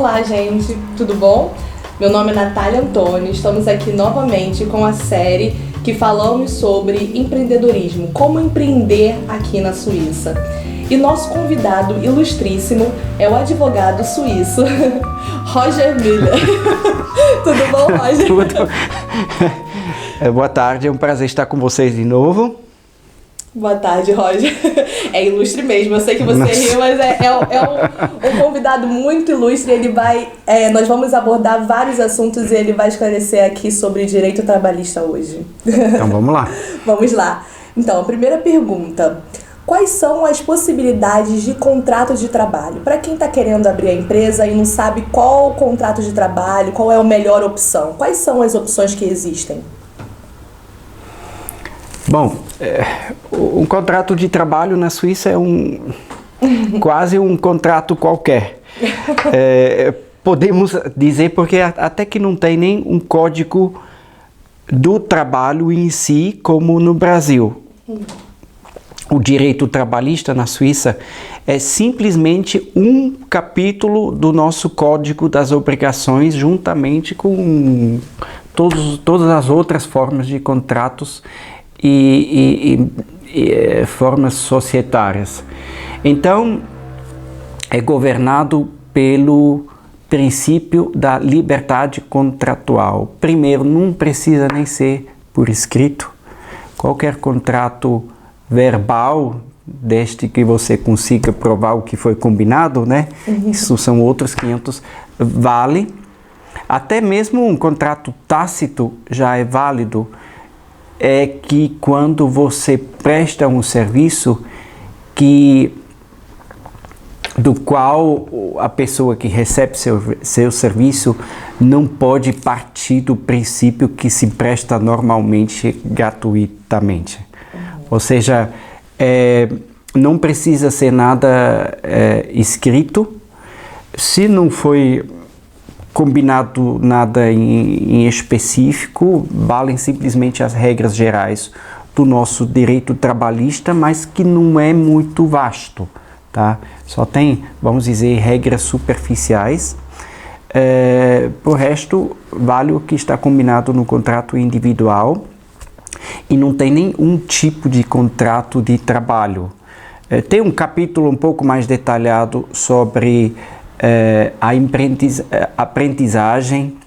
Olá, gente, tudo bom? Meu nome é Natália Antônio, estamos aqui novamente com a série que falamos sobre empreendedorismo, como empreender aqui na Suíça. E nosso convidado ilustríssimo é o advogado suíço, Roger Müller. Tudo bom, Roger? Tudo. Boa tarde, é um prazer estar com vocês de novo. Boa tarde, Roger. É ilustre mesmo, eu sei que você riu, mas um convidado muito ilustre. Nós vamos abordar vários assuntos e ele vai esclarecer aqui sobre direito trabalhista hoje. Então vamos lá. Vamos lá. Então, a primeira pergunta. Quais são as possibilidades de contrato de trabalho? Para quem está querendo abrir a empresa e não sabe qual contrato de trabalho, qual é a melhor opção? Quais são as opções que existem? Bom, um contrato de trabalho na Suíça é quase um contrato qualquer. Podemos dizer, porque até que não tem nem um código do trabalho em si, como no Brasil. O direito trabalhista na Suíça é simplesmente um capítulo do nosso Código das Obrigações, juntamente com todas as outras formas de contratos e formas societárias. Então, é governado pelo princípio da liberdade contratual. Primeiro, não precisa nem ser por escrito. Qualquer contrato verbal, desde que você consiga provar o que foi combinado, né? Isso são outros 500, vale. Até mesmo um contrato tácito já é válido. É que quando você presta um serviço do qual a pessoa que recebe seu serviço não pode partir do princípio que se presta normalmente gratuitamente. Ou seja, não precisa ser nada escrito. Se não foi combinado nada em específico, valem simplesmente as regras gerais do nosso direito trabalhista, mas que não é muito vasto, tá? Só tem, vamos dizer, regras superficiais. Por resto, vale o que está combinado no contrato individual e não tem nenhum tipo de contrato de trabalho. Tem um capítulo um pouco mais detalhado sobre a aprendizagem,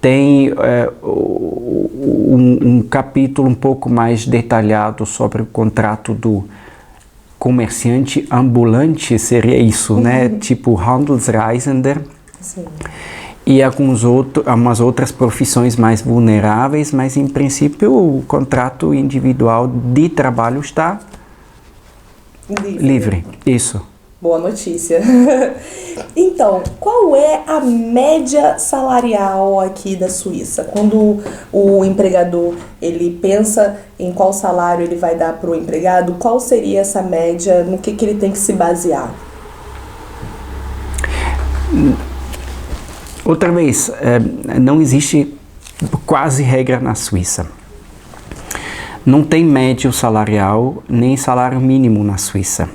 tem um capítulo um pouco mais detalhado sobre o contrato do comerciante ambulante, seria isso, né? Tipo Handelsreisender. Sim. E algumas outras profissões mais vulneráveis, mas em princípio o contrato individual de trabalho está livre. Isso. Boa notícia. Então, qual é a média salarial aqui da Suíça? Quando o empregador ele pensa em qual salário ele vai dar para o empregado, qual seria essa média, no que ele tem que se basear? Outra vez, não existe quase regra na Suíça. Não tem médio salarial nem salário mínimo na Suíça.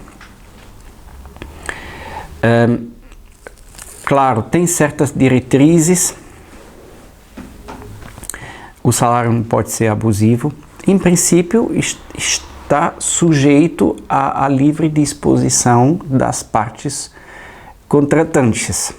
Claro, tem certas diretrizes, o salário não pode ser abusivo. Em princípio, está sujeito à livre disposição das partes contratantes.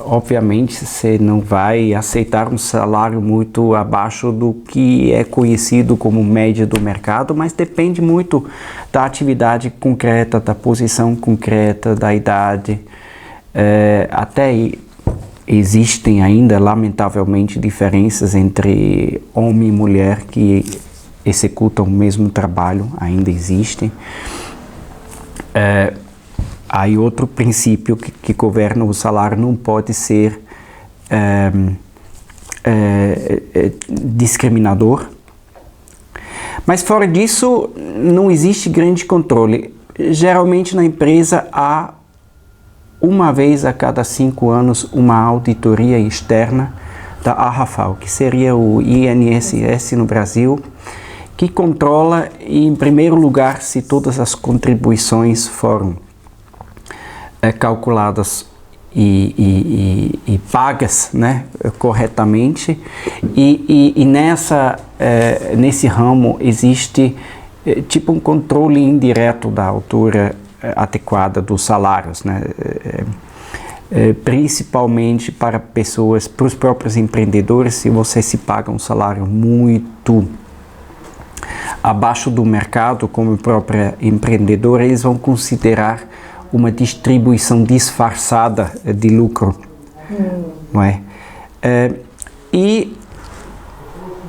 Obviamente, você não vai aceitar um salário muito abaixo do que é conhecido como média do mercado, mas depende muito da atividade concreta, da posição concreta, da idade. Até existem ainda, lamentavelmente, diferenças entre homem e mulher que executam o mesmo trabalho, ainda existem. Aí outro princípio que governa o salário não pode ser discriminador. Mas fora disso, não existe grande controle. Geralmente na empresa há, uma vez a cada 5 anos, uma auditoria externa da ARAFAL, que seria o INSS no Brasil, que controla, em primeiro lugar, se todas as contribuições foram calculadas e pagas, né, corretamente, e nesse ramo existe tipo um controle indireto da altura adequada dos salários, né, principalmente para os próprios empreendedores. Se você se paga um salário muito abaixo do mercado como próprio empreendedor, eles vão considerar uma distribuição disfarçada de lucro, não é? E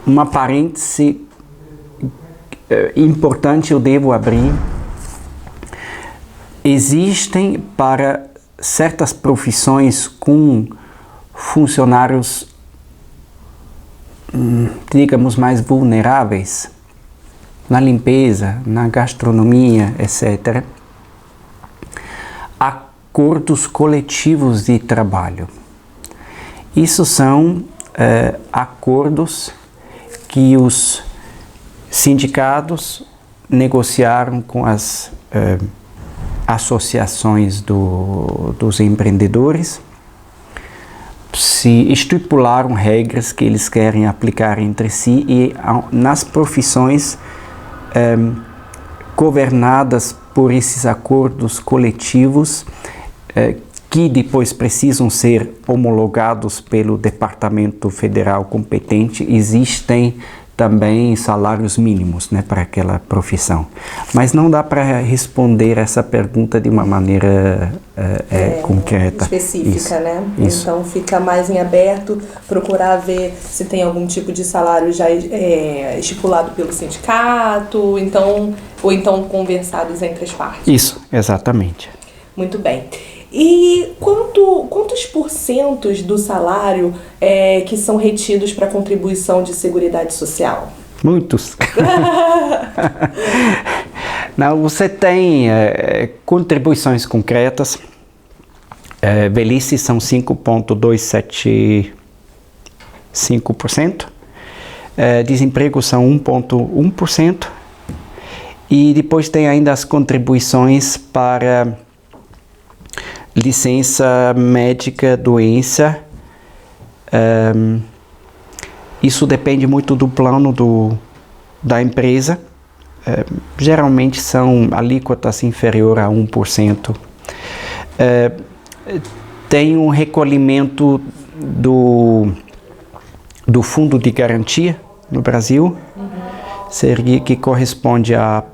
uma parêntese importante eu devo abrir: existem para certas profissões com funcionários, digamos, mais vulneráveis, na limpeza, na gastronomia, etc., acordos coletivos de trabalho. Isso são acordos que os sindicatos negociaram com as associações dos empreendedores, se estipularam regras que eles querem aplicar entre si, e nas profissões governadas por esses acordos coletivos, que depois precisam ser homologados pelo Departamento Federal competente, existem também salários mínimos, né, para aquela profissão. Mas não dá para responder essa pergunta de uma maneira concreta. Específica, isso, né? Isso. Então fica mais em aberto, procurar ver se tem algum tipo de salário já estipulado pelo sindicato, ou então conversados entre as partes. Isso, exatamente. Muito bem. E quantos porcentos do salário que são retidos para contribuição de seguridade social? Muitos. Não, você tem contribuições concretas. Velhice são 5,275%. Desemprego são 1,1%. E depois tem ainda as contribuições para licença médica, doença. Isso depende muito do plano da empresa. Geralmente são alíquotas inferior a 1%. Tem um recolhimento do Fundo de Garantia no Brasil, que corresponde à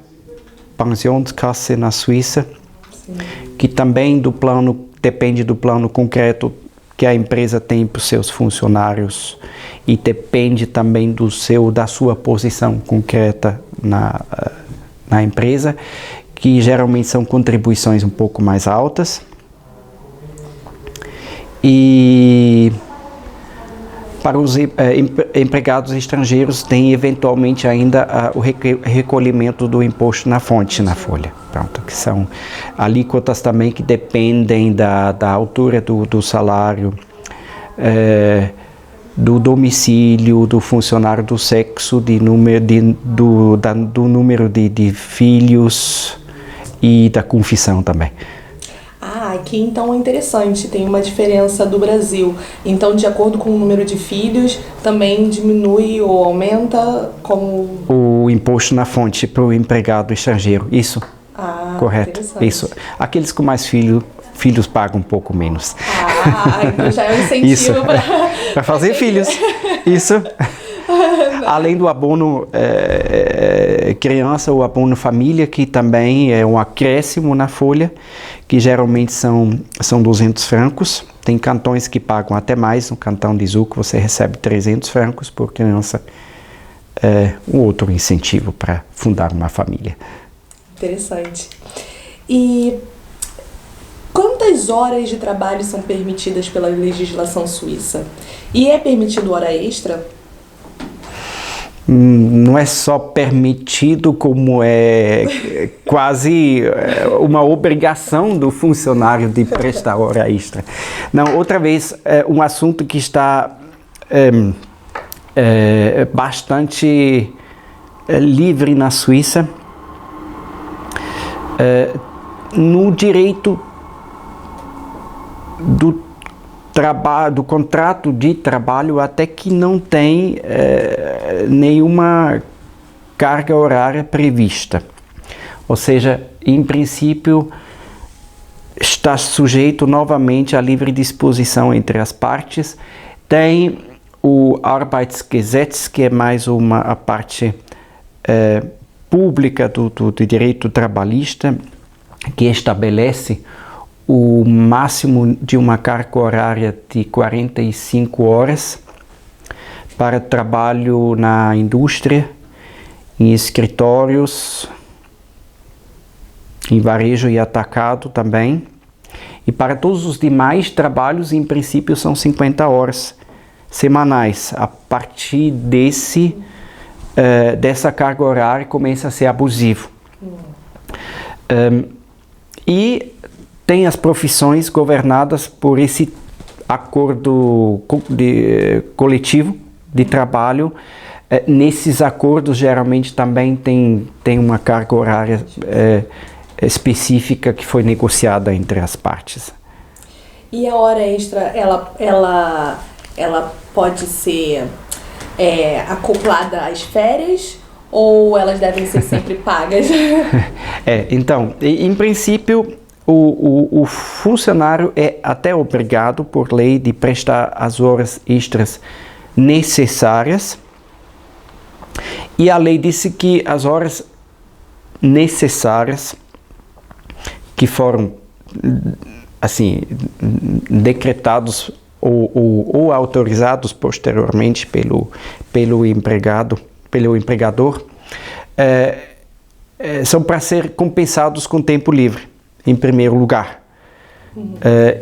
Pensionskasse na Suíça. Sim. Que também depende do plano concreto que a empresa tem para os seus funcionários, e depende também da sua posição concreta na empresa, que geralmente são contribuições um pouco mais altas. E para os empregados estrangeiros tem eventualmente ainda o recolhimento do imposto na fonte, na folha. Pronto, que são alíquotas também que dependem da altura do salário, do domicílio do funcionário, do sexo, do número de filhos e da confissão também. Aqui então é interessante, tem uma diferença do Brasil. Então, de acordo com o número de filhos, também diminui ou aumenta como... O imposto na fonte para o empregado estrangeiro, isso. Correto, isso. Aqueles com mais filhos pagam um pouco menos. Então já é um incentivo para fazer filhos. Isso. Além do abono criança ou abono família, que também é um acréscimo na folha, que geralmente são 200 francos. Tem cantões que pagam até mais. No cantão de Zug você recebe 300 francos por criança. Um outro incentivo para fundar uma família. Interessante. E quantas horas de trabalho são permitidas pela legislação suíça? E é permitido hora extra? Não é só permitido, como é quase uma obrigação do funcionário de prestar hora extra. Não, outra vez, um assunto que está bastante livre na Suíça. No direito do contrato de trabalho até que não tem nenhuma carga horária prevista. Ou seja, em princípio, está sujeito novamente à livre disposição entre as partes. Tem o Arbeitsgesetz, que é mais a parte pública do direito trabalhista, que estabelece o máximo de uma carga horária de 45 horas para trabalho na indústria, em escritórios, em varejo e atacado também. E para todos os demais trabalhos, em princípio, são 50 horas semanais. A partir dessa carga horária começa a ser abusivo. E tem as profissões governadas por esse acordo coletivo de trabalho. Nesses acordos, geralmente, também tem uma carga horária específica que foi negociada entre as partes. E a hora extra, ela pode ser acoplada às férias ou elas devem ser sempre pagas? Então, em princípio, o funcionário é até obrigado por lei de prestar as horas extras necessárias, e a lei disse que as horas necessárias que foram assim decretados ou autorizados posteriormente pelo empregador são para ser compensados com tempo livre, em primeiro lugar.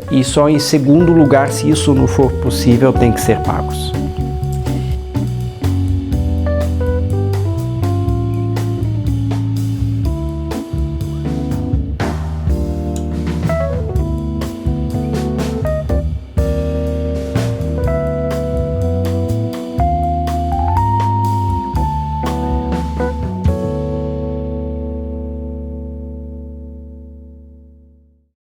E só em segundo lugar, se isso não for possível, tem que ser pagos.